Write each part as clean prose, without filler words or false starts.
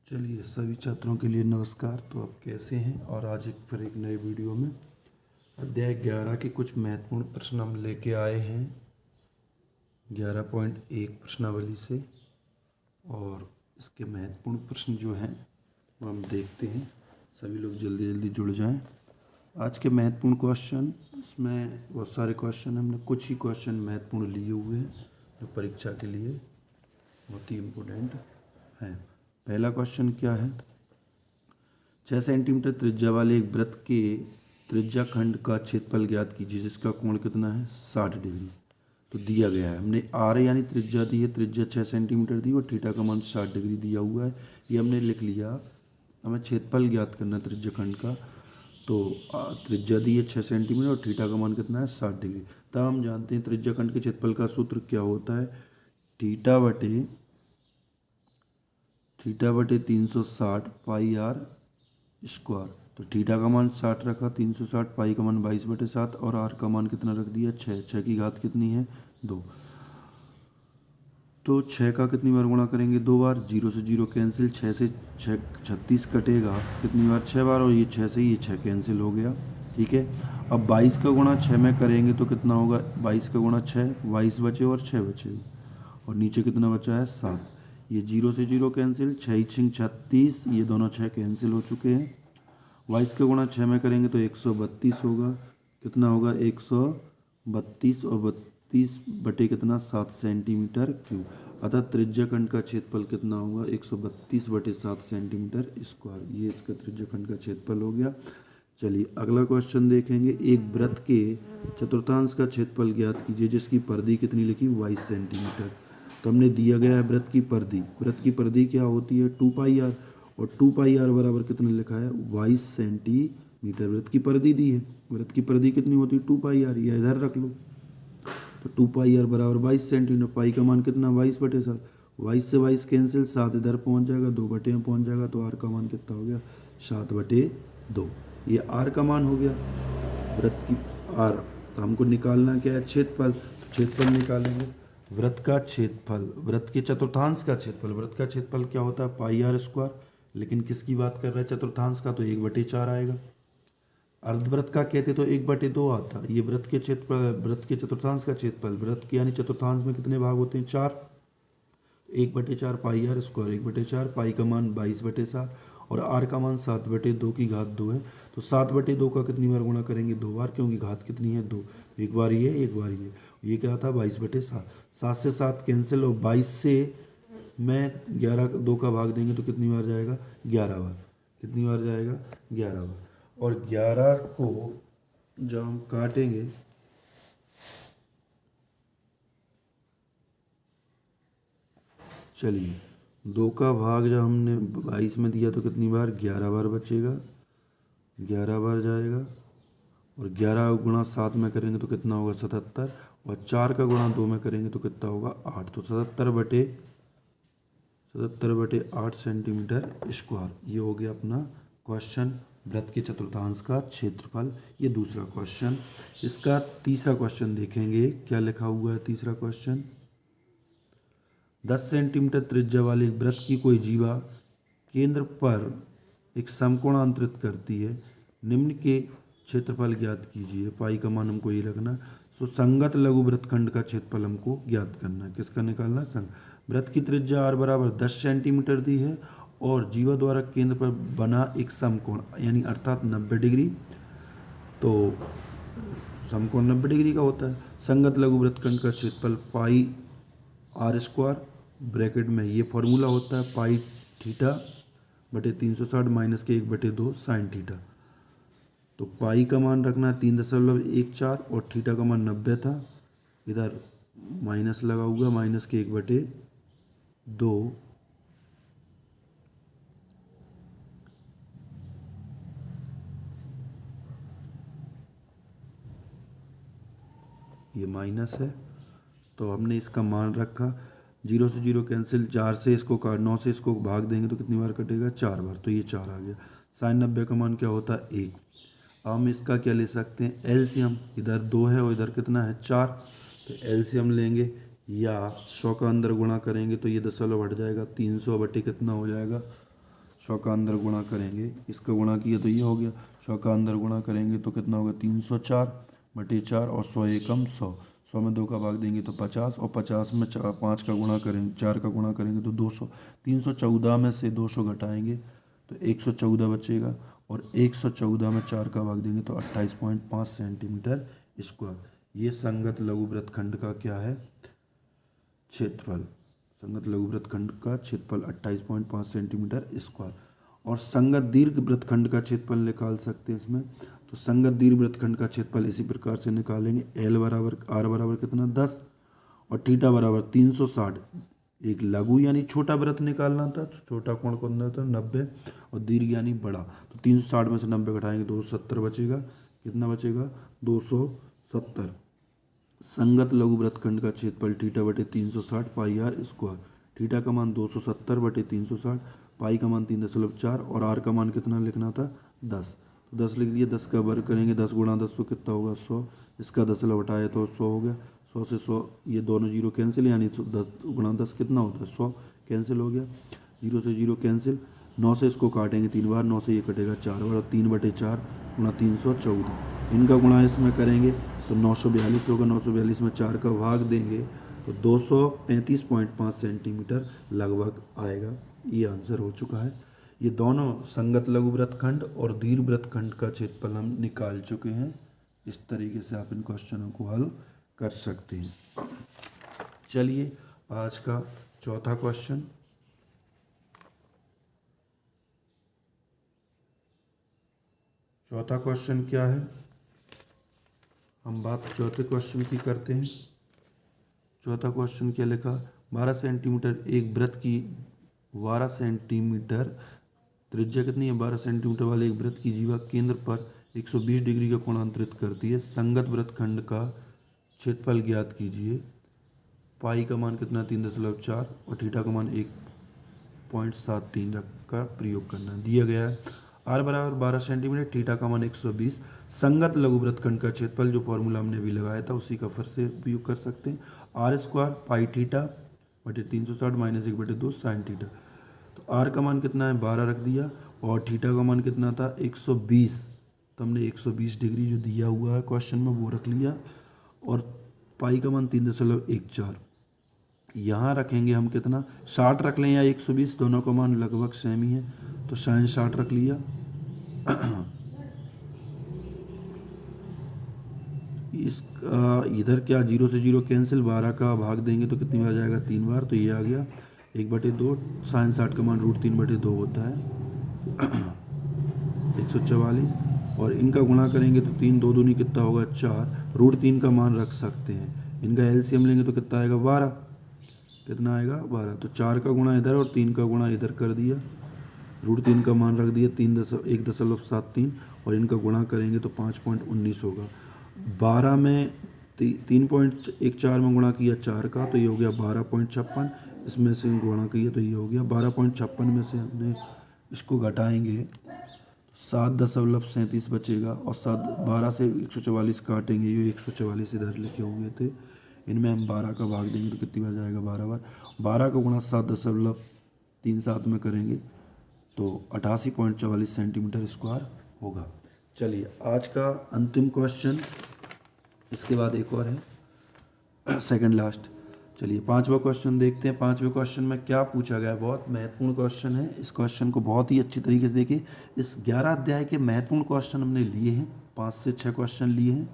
चलिए सभी छात्रों के लिए नमस्कार। तो आप कैसे हैं? और आज फिर एक नए वीडियो में अध्याय 11 के कुछ महत्वपूर्ण प्रश्न हम लेके आए हैं 11.1 प्रश्नावली से। और इसके महत्वपूर्ण प्रश्न जो हैं वो हम देखते हैं। सभी लोग जल्दी जल्दी जुड़ जाएं। आज के महत्वपूर्ण क्वेश्चन, इसमें बहुत सारे क्वेश्चन, हमने कुछ ही क्वेश्चन महत्वपूर्ण लिए हुए हैं जो परीक्षा के लिए बहुत ही इम्पोर्टेंट हैं। पहला क्वेश्चन क्या है? 6 सेंटीमीटर त्रिज्या वाले एक वृत्त के त्रिज्या खंड का क्षेत्रफल ज्ञात कीजिए जिसका कोण कितना है? 60 डिग्री। तो दिया गया है, हमने आर यानी त्रिज्या दी है, त्रिज्या 6 सेंटीमीटर दी और थीटा का मान 60 डिग्री दिया हुआ है। ये हमने लिख लिया। हमें क्षेत्रफल ज्ञात करना है त्रिज्या खंड का। तो त्रिज्या दी है 6 सेंटीमीटर और थीटा का मान कितना है? 60 डिग्री। तब हम जानते हैं त्रिज्या खंड के क्षेत्रफल का सूत्र क्या होता है? थीटा बटे 360 पाई आर स्क्वायर। तो थीटा का मान 60 रखा, 360, पाई का मान 22/7 और आर का मान कितना रख दिया? 6। 6 की घात कितनी है? 2। तो 6 का कितनी बार गुणा करेंगे? 2 बार। 0 से 0 कैंसिल, 6 से 6 36 कटेगा कितनी बार? 6 बार। और ये 6 से ये 6 कैंसिल हो गया। ठीक है। अब 22 का गुणा 6 में करेंगे तो कितना होगा? 22 का गुणा 6, 22 बचे और 6 बचे और नीचे कितना बचा है? 7। ये 0 से 0 कैंसिल, 6 6 36, ये दोनों 6 कैंसिल हो चुके हैं। 22 का गुणा 6 में करेंगे तो 132 होगा। कितना होगा? 132 और 32 बटे कितना? 7 सेंटीमीटर क्यूब। अतः त्रिज्या खंड का क्षेत्रफल कितना होगा? 132 बटे 7 सेंटीमीटर स्क्वायर। ये इसका त्रिज्या खंड का क्षेत्रफल हो गया। चलिए अगला क्वेश्चन देखेंगे। एक वृत्त के चतुर्थांश का क्षेत्रफल ज्ञात कीजिए जिसकी परिधि कितनी लिखी? 22 सेंटीमीटर। तो हमने दिया गया है वृत्त की परिधि। वृत्त की परिधि क्या होती है? 2 पाई आर। और 2 पाई आर बराबर कितने लिखा है? 22 सेंटीमीटर वृत्त की परिधि दी है। वृत्त की परिधि कितनी होती है? 2 पाई आर। यह इधर रख लो। तो 2 पाई आर बराबर 22 सेंटीमीटर। पाई का मान कितना? 22/7। 22 से 22 कैंसिल, 7 इधर पहुंच जाएगा, 2 बटे में पहुंच जाएगा। तो आर का मान कितना हो गया? 7/2। ये आर का मान हो गया वृत्त की आर। तो हमको निकालना क्या है? क्षेत्रफल। क्षेत्रफल निकालेंगे। वृत्त का क्षेत्रफल, वृत्त के चतुर्थांश का क्षेत्रफल। वृत्त का क्षेत्रफल क्या होता है? पाई आर स्क्वायर। लेकिन किसकी बात कर रहे हैं? चतुर्थांश का। तो 1/4 आएगा। अर्धवृत्त का कहते तो 1/2 आता। ये वृत्त के क्षेत्रफल, वृत्त के चतुर्थांश का क्षेत्रफल। वृत्त के यानी चतुर्थांश में कितने भाग होते हैं? 4। 1/4 पाई आर स्क्वायर। 1/4, पाई का मान 22/7 और आर का मान 7/2 की घात 2 है। तो 7/2 का कितनी बार गुणा करेंगे? 2 बार, क्योंकि घात कितनी है? 2। एक बार ये, एक बार ये क्या था? 22/7। 7 से 7 कैंसिल और 22 से मैं 11 2 का भाग देंगे तो कितनी बार जाएगा? 11 बार। कितनी बार जाएगा? 11 बार। और 11 को जब हम काटेंगे चलिए 2 का भाग जब हमने 22 में दिया तो कितनी बार? 11 बार बचेगा। 11 बार जाएगा। और 11 गुणा 7 में करेंगे तो कितना होगा? 77। और 4 का गुणा 2 में करेंगे तो कितना होगा? 8। तो 77/8 सेंटीमीटर स्क्वायर। ये हो गया अपना क्वेश्चन, वृत्त के चतुर्थांश का क्षेत्रफल। ये दूसरा क्वेश्चन। इसका तीसरा क्वेश्चन देखेंगे। क्या लिखा हुआ है तीसरा क्वेश्चन? 10 सेंटीमीटर त्रिज्या वाले एक वृत्त की कोई जीवा केंद्र पर एक समकोण अंतरित करती है। निम्न के क्षेत्रफल ज्ञात कीजिए। पाई का मान हमको ये रखना। तो संगत लघु वृत्तखंड का क्षेत्रफल हमको ज्ञात करना है। किसका निकालना? संग। वृत्त की त्रिज्या आर बराबर 10 सेंटीमीटर दी है और जीवा द्वारा केंद्र पर बना एक समकोण यानी अर्थात 90 डिग्री। तो समकोण 90 डिग्री का होता है। संगत लघु वृत्तखंड का क्षेत्रफल पाई आर स्क्वायर, ब्रैकेट में ये फॉर्मूला होता है पाई थीटा बटे 360 माइनस के 1/2 साइन थीटा। तो पाई का मान रखना है 3.14 और थीटा का मान 90 था। इधर माइनस लगा हुआ, माइनस के 1/2। ये माइनस है तो हमने इसका मान रखा। 0 से 0 कैंसिल, 4 से इसको काट, 9 से इसको भाग देंगे तो कितनी बार कटेगा? 4 बार। तो ये 4 आ गया। साइन 90 का मान क्या होता है? 1। अब हम इसका क्या ले सकते हैं? एलसीएम। इधर 2 है और इधर कितना है? 4। तो एलसीएम लेंगे या 100 का अंदर गुणा करेंगे तो ये दशमलव हट जाएगा। 300 बटे कितना हो जाएगा? 100 का अंदर गुणा करेंगे, इसका गुणा किया तो ये हो गया, 100 का अंदर गुणा करेंगे तो कितना होगा 304/4 और 100 एकम 100, 100 में 2 का भाग देंगे तो 50 और 50 में 5 का गुणा करेंगे, 4 का गुणा करेंगे तो 200, 314 में से 200 घटाएंगे तो 114 बचेगा और 114 में 4 का भाग देंगे तो 28.5 सेंटीमीटर स्क्वायर। ये संगत लघु वृत्तखंड का क्या है, क्षेत्रफल। संगत लघु वृत्तखंड का क्षेत्रफल 28.5 सेंटीमीटर स्क्वायर। और संगत दीर्घ वृत्तखंड का क्षेत्रफल निकाल सकते हैं इसमें। तो संगत दीर्घ वृत्तखंड का क्षेत्रफल इसी प्रकार से निकालेंगे, एल बराबर आर बराबर कितना 10 और थीटा बराबर 360। एक लघु यानी छोटा वृत्त निकालना था, तो छोटा कोण कितना था 90 और दीर्घ यानी बड़ा, तो 360 में से 90 घटाएंगे 270 बचेगा। कितना बचेगा 270। संगत लघु वृत्तखंड का क्षेत्रफल थीटा बटे 360 पाई आर स्क्वायर। थीटा का मान 270 बटे 360, पाई का मान 3.4 और आर का मान कितना लिखना था 10, तो 10 लिख दिया। 10 का वर्ग करेंगे, 10 गुणा 10 तो कितना होगा 100, इसका 10 लौटाए तो 100 हो गया। 100 से 100 ये दोनों जीरो कैंसिल, यानी तो 10 गुणा 10 कितना होता है 100, कैंसिल हो गया। 0 से 0 कैंसिल, 9 से इसको काटेंगे 3 बार, 9 से ये कटेगा 4 बार और 3/4 गुणा 314। इनका गुणा इसमें करेंगे तो 942 होगा, 942 में 4 का भाग देंगे तो 235.5 सेंटीमीटर लगभग आएगा। ये आंसर हो चुका है। ये दोनों संगत लघु वृत्तखंड और दीर्घ वृत्तखंड का क्षेत्रफल हम निकाल चुके हैं। इस तरीके से आप इन क्वेश्चनों को हल कर सकते हैं। चलिए आज का चौथा क्वेश्चन। चौथा क्वेश्चन क्या है, हम बात चौथे क्वेश्चन की करते हैं। चौथा क्वेश्चन क्या लिखा, 12 सेंटीमीटर एक वृत्त की 12 सेंटीमीटर त्रिज्या कितनी है, 12 सेंटीमीटर वाले एक वृत्त की जीवा केंद्र पर 120 डिग्री का कोणांतरित करती है। संगत वृत्तखंड का क्षेत्रफल ज्ञात कीजिए। पाई का मान कितना 3.4 और थीटा का मान 1.73 रखकर प्रयोग करना दिया गया है। आर बराबर 12 सेंटीमीटर, थीटा का मान 120। संगत लघु वृत्तखंड का क्षेत्रफल, जो फॉर्मूला हमने अभी लगाया था उसी का फिर से उपयोग कर सकते हैं। आर स्क्वायर पाई थीटा बटे 360 माइनस 1/2 साइन थीटा। तो आर का मान कितना है 12 रख दिया और थीटा का मान कितना था 120, तो हमने 120 डिग्री जो दिया हुआ है क्वेश्चन में वो रख लिया और पाई का मान 3.14। यहाँ रखेंगे हम कितना 60 रख लें या 120, दोनों का मान लगभग सेम ही है, तो साइन 60 रख लिया। इस इधर क्या 0 से 0 कैंसिल, 12 का भाग देंगे तो कितनी बार जाएगा 3 बार, तो ये आ गया 1/2। साइन 60 का मान √3/2 होता है 144 और इनका गुणा करेंगे तो 3 2 दूनी कितना होगा 4, √3 का मान रख सकते हैं। इनका एलसीएम लेंगे तो कितना आएगा 12, कितना आएगा 12, तो 4 का गुणा इधर और 3 का गुणा इधर कर दिया, √3 का मान रख दिया 1.73 और इनका गुणा करेंगे तो 5.19 होगा। 12 में 3.14 में गुणा किया 4 का तो ये हो गया 12.56, इसमें से गुणा किया तो ये हो गया 12.56 में से हमने इसको घटाएंगे 7.37 बचेगा और 12 से 144 काटेंगे, ये 144 इधर लिखे हुए थे, इनमें हम 12 का भाग देंगे तो कितनी बार जाएगा 12 बार। 12 का गुणा 7.37 में करेंगे तो 88.44 सेंटीमीटर स्क्वायर होगा। चलिए आज का अंतिम क्वेश्चन, इसके बाद एक और है सेकंड लास्ट। चलिए पांचवा क्वेश्चन देखते हैं। पांचवें क्वेश्चन में क्या पूछा गया है, बहुत महत्वपूर्ण क्वेश्चन है। इस क्वेश्चन को बहुत ही अच्छी तरीके से देखिए। इस 11 अध्याय के महत्वपूर्ण क्वेश्चन हमने लिए हैं, 5 से 6 क्वेश्चन लिए हैं,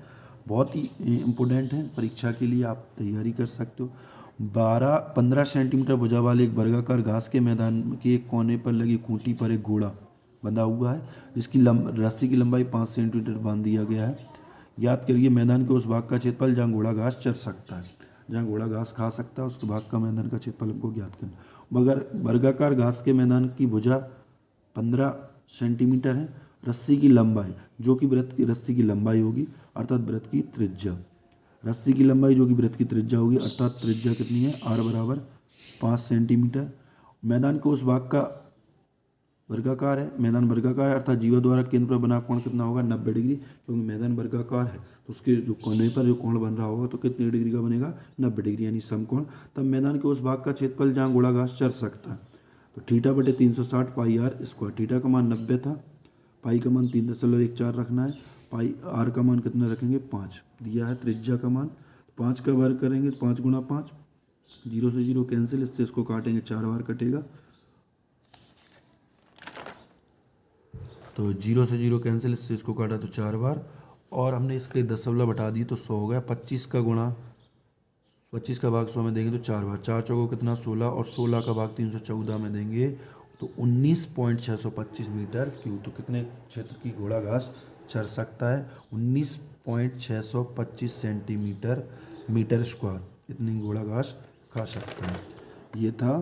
बहुत ही इम्पोर्टेंट हैं, परीक्षा के लिए आप तैयारी कर सकते हो। 15 सेंटीमीटर भुजा वाले एक वर्गाकार घास के मैदान के एक कोने पर लगी खूंटी पर एक घोड़ा बंधा हुआ है, जिसकी रस्सी की लंबाई 5 सेंटीमीटर बांध दिया गया है। याद करिए मैदान के उस भाग का क्षेत्रफल जहाँ घोड़ा घास चर सकता है, जहाँ घोड़ा घास खा सकता है उस भाग का मैदान का क्षेत्रफल हमको ज्ञात करना। मगर वर्गाकार घास के मैदान की भुजा 15 सेंटीमीटर है, रस्सी की लंबाई जो कि वृत्त की रस्सी की लंबाई होगी अर्थात वृत्त की त्रिज्या, रस्सी की लंबाई जो कि वृत्त की त्रिज्या होगी अर्थात त्रिज्या कितनी है आर बराबर 5 सेंटीमीटर। मैदान के उस भाग का वर्गाकार है, मैदान वर्गाकार है अर्थात जीवा द्वारा केंद्र पर बना कोण कितना होगा 90 डिग्री, क्योंकि मैदान वर्गाकार है तो उसके जो कोने पर जो कोण बन रहा होगा तो कितने डिग्री का बनेगा 90 डिग्री यानी समकोण। तब मैदान के उस भाग का क्षेत्रफल जहाँ घोड़ा घास चर सकता है, तो थीटा बटे 360 पाई आर स्क्वायर। थीटा का मान 90 था, पाई का मान 3.14 रखना है, पाई आर का मान कितना रखेंगे 5 दिया है त्रिज्या का मान। 5 का वर्ग करेंगे 5 गुणा 5, 0 से 0 कैंसिल, इससे इसको काटेंगे 4 बार कटेगा, तो 0 से 0 कैंसिल, इससे इसको काटा तो 4 बार, और हमने इसके दशमलव हटा दिए तो 100 हो गया। 25 का गुणा 25 का भाग 100 में देंगे तो 4 बार, 4 चौको कितना 16, और 16 का भाग 314 में देंगे तो 19.625 मीटर क्यूब। तो कितने क्षेत्र की घोड़ा घास चर सकता है? 19.625 सेंटीमीटर मीटर स्क्वायर, इतनी घोड़ा घास खा सकता है। ये था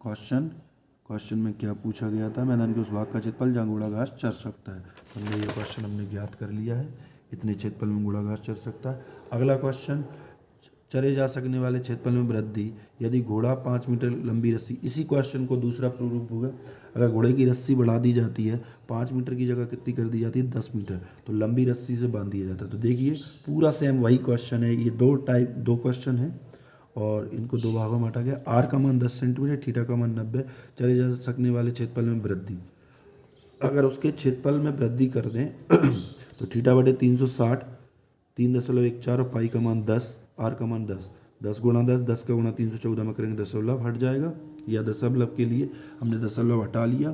क्वेश्चन में क्या पूछा गया था, मैदान के उस भाग का क्षेत्रफल जहाँ घोड़ा घास चर सकता है। हमने ये क्वेश्चन हमने ज्ञात कर लिया है, इतने क्षेत्रफल में घोड़ा घास चर सकता है। अगला क्वेश्चन, चरे जा सकने वाले क्षेत्रफल में वृद्धि यदि घोड़ा 5 मीटर लंबी रस्सी, इसी क्वेश्चन को दूसरा प्रारूप होगा। अगर घोड़े की रस्सी बढ़ा दी जाती है, 5 मीटर की जगह कितनी कर दी जाती है 10 मीटर, तो लंबी रस्सी से बांध दिया जाता है। तो देखिए पूरा सेम वही क्वेश्चन है, ये दो क्वेश्चन है और इनको दो भागों में हटा गया। आर का मान 10 सेंटीमीटर, थीटा का मान 90, चले जा सकने वाले क्षेत्रफल में वृद्धि, अगर उसके क्षेत्रफल में वृद्धि कर दें तो थीटा बटे 360 3.14 और पाई का मान 10, आर का मान 10, 10 गुणा 10, 10 का गुणा 314 में करेंगे दशमलव हट जाएगा, या दशमलव के लिए हमने दशमलव हटा लिया,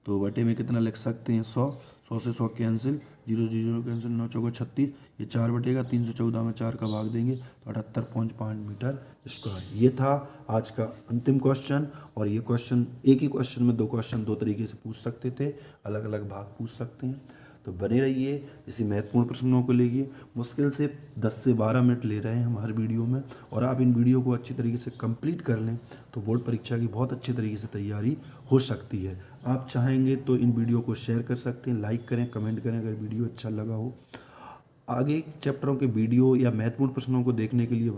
तो बटे में कितना लिख सकते हैं 100, 100 से 100 कैंसिल, 0 0 कैंसिल, 9 चौको 36, ये 4 बटेगा, 314 में 4 का भाग देंगे तो 78.5 मीटर स्क्वायर। ये था आज का अंतिम क्वेश्चन, और ये क्वेश्चन एक ही क्वेश्चन में दो क्वेश्चन दो तरीके से पूछ सकते थे, अलग अलग भाग पूछ सकते हैं। तो बने रहिए इसी महत्वपूर्ण प्रश्नों को लेके, मुश्किल से 10 से 12 मिनट ले रहे हैं हम हर वीडियो में, और आप इन वीडियो को अच्छी तरीके से कंप्लीट कर लें तो बोर्ड परीक्षा की बहुत अच्छी तरीके से तैयारी हो सकती है। आप चाहेंगे तो इन वीडियो को शेयर कर सकते हैं, लाइक करें, कमेंट करें अगर वीडियो अच्छा लगा हो। आगे चैप्टरों के वीडियो या महत्वपूर्ण प्रश्नों को देखने के लिए